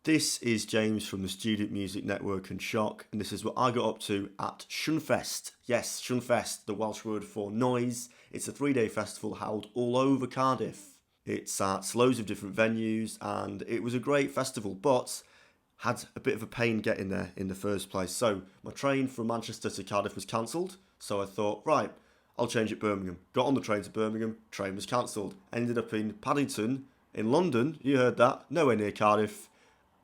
This is James from the Student Music Network and Shock, and this is what I got up to at SWN Fest. Yes, SWN Fest, the Welsh word for noise. It's a 3-day festival held all over Cardiff. It's at loads of different venues, and it was a great festival, but had a bit of a pain getting there in the first place. So my train from Manchester to Cardiff was cancelled, so I thought, right, I'll change at Birmingham. Got on the train to Birmingham, train was cancelled. Ended up in Paddington, in London, you heard that, nowhere near Cardiff.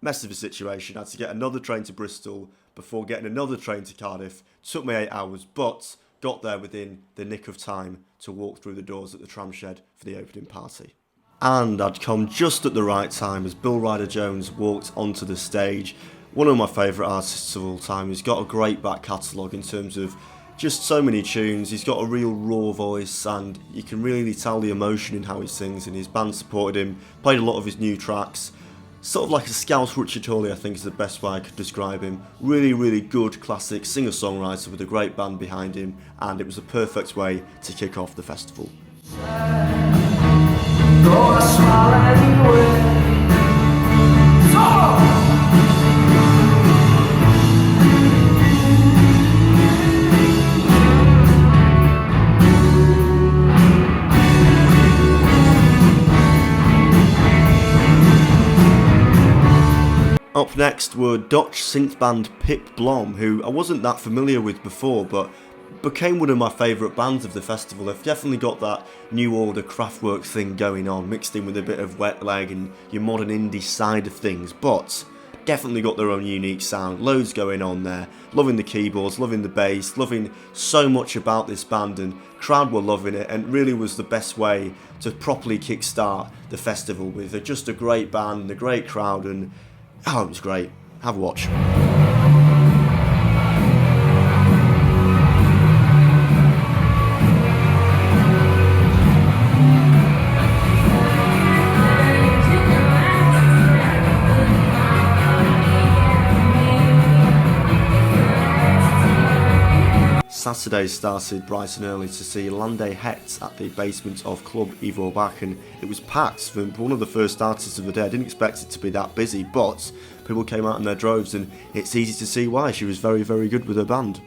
Mess of a situation, had to get another train to Bristol before getting another train to Cardiff. Took me 8 hours, but got there within the nick of time to walk through the doors at the tram shed for the opening party. And I'd come just at the right time as Bill Ryder Jones walked onto the stage. One of my favourite artists of all time. He's got a great back catalogue in terms of just so many tunes. He's got a real raw voice, and you can really tell the emotion in how he sings, and his band supported him, played a lot of his new tracks. Sort of like a Scouse Richard Hawley, I think is the best way I could describe him. Really, really good classic singer-songwriter with a great band behind him, and it was a perfect way to kick off the festival. Up next were Dutch synth band Pip Blom, who I wasn't that familiar with before, but became one of my favourite bands of the festival. They've definitely got that new order Kraftwerk thing going on, mixed in with a bit of wet leg and your modern indie side of things, but definitely got their own unique sound, loads going on there. Loving the keyboards, loving the bass, loving so much about this band, and crowd were loving it, and really was the best way to properly kickstart the festival with just a great band, a great crowd, and oh, it was great. Have a watch. Saturday started bright and early to see Lande Het at the basement of Club Ivo Bach, and it was packed for one of the first artists of the day. I didn't expect it to be that busy, but people came out in their droves, and it's easy to see why. She was very, very good with her band.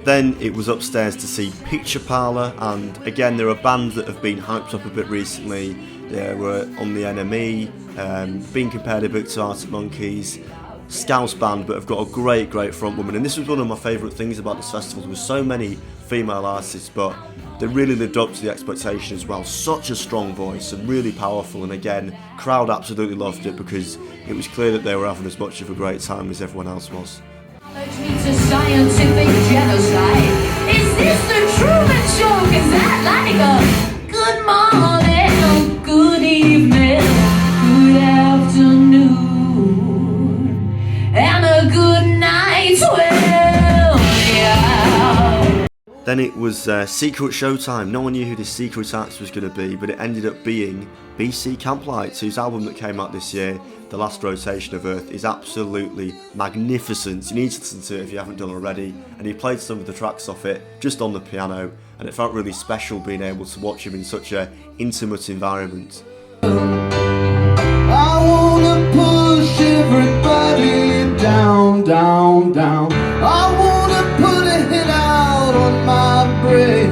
Then it was upstairs to see Picture Parlour, and again there are bands that have been hyped up a bit recently. They were on the NME, being compared a bit to Arctic Monkeys, Scouse band, but have got a great frontwoman. And this was one of my favourite things about this festival. There were so many female artists, but they really lived up to the expectation as well. Such a strong voice and really powerful, and again, crowd absolutely loved it because it was clear that they were having as much of a great time as everyone else was. Meets a scientific genocide. Is this the Truman Show? Is that like a good morning, good evening, good afternoon, and a good night? Well, yeah. Then it was secret showtime. No one knew who this secret act was going to be, but it ended up being BC Camplights, whose album that came out this year, The Last Rotation of Earth, is absolutely magnificent. You need to listen to it if you haven't done already. And he played some of the tracks off it just on the piano, and it felt really special being able to watch him in such an intimate environment. I wanna push everybody down, down, down. I wanna put a hit out on my brain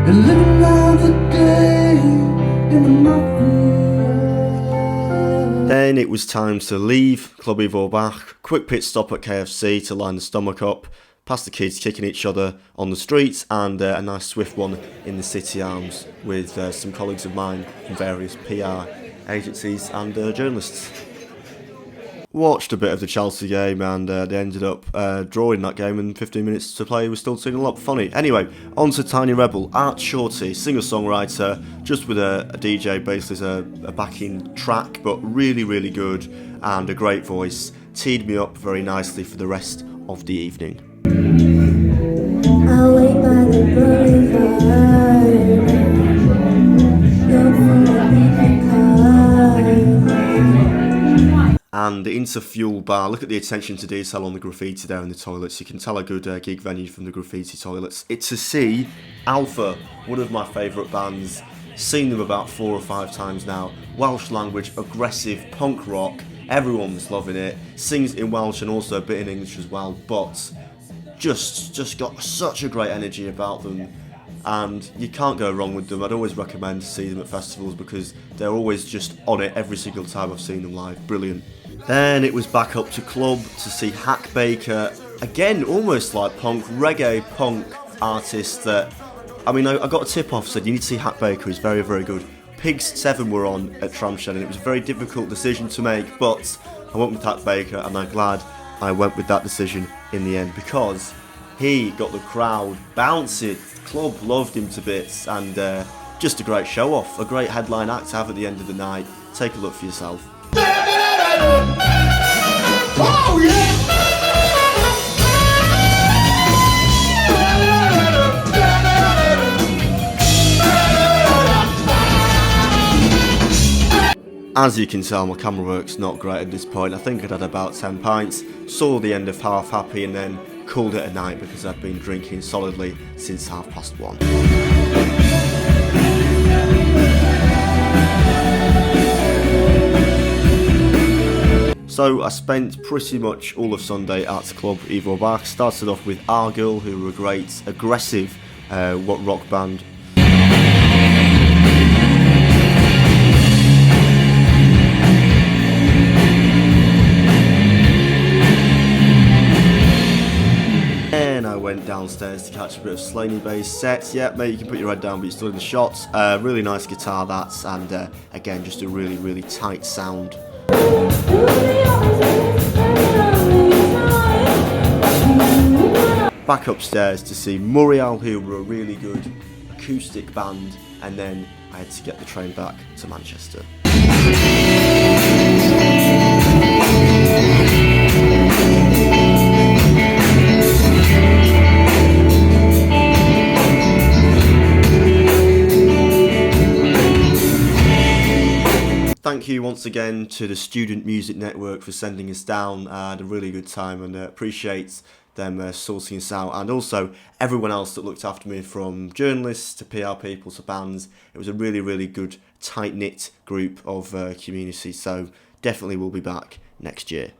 and live another day in the muffin. Then it was time to leave Club Ivo Bach. Quick pit stop at KFC to line the stomach up, past the kids kicking each other on the streets, and a nice swift one in the City Arms with some colleagues of mine from various PR agencies and journalists. Watched a bit of the Chelsea game, and they ended up drawing that game, and 15 minutes to play was still 2-0 up. Funny. Anyway, on to Tiny Rebel. Art Shorty, singer-songwriter, just with a DJ basically as a backing track, but really, really good, and a great voice. Teed me up very nicely for the rest of the evening. I'll wait by the boulevard. and into Fuel Bar. Look at the attention to detail on the graffiti there in the toilets. You can tell a good gig venue from the graffiti toilets. It's to see Alpha, one of my favourite bands. Seen them about 4 or 5 times now. Welsh language, aggressive punk rock. Everyone's loving it. Sings in Welsh and also a bit in English as well. But just got such a great energy about them. And you can't go wrong with them. I'd always recommend to see them at festivals because they're always just on it every single time I've seen them live. Brilliant. Then it was back up to club to see Hack Baker. Again, almost like punk, reggae punk artist that, I mean, I got a tip off, said you need to see Hack Baker, he's very, very good. Pigs 7 were on at Tramshed and it was a very difficult decision to make, but I went with Hack Baker and I'm glad I went with that decision in the end because he got the crowd bouncing. Club loved him to bits and just a great show off, a great headline act to have at the end of the night. Take a look for yourself. Oh yeah! As you can tell, my camera work's not great at this point. I think I'd had about 10 pints, saw the end of Half Happy and then called it a night because I'd been drinking solidly since 1:30. So I spent pretty much all of Sunday at Club Evo Bar. Started off with Argyll, who were a great, aggressive rock band. Then I went downstairs to catch a bit of Slaney bass set. Yeah, mate, you can put your head down, but you're still in the shots. Really nice guitar, that's, and again, just a really, really tight sound. Back upstairs to see Muriel, who were a really good acoustic band, and then I had to get the train back to Manchester. Thank you once again to the Student Music Network for sending us down. I had a really good time and appreciate them sourcing us out, and also everyone else that looked after me, from journalists to PR people to bands. It was a really, really good, tight-knit group of community, so definitely we'll be back next year.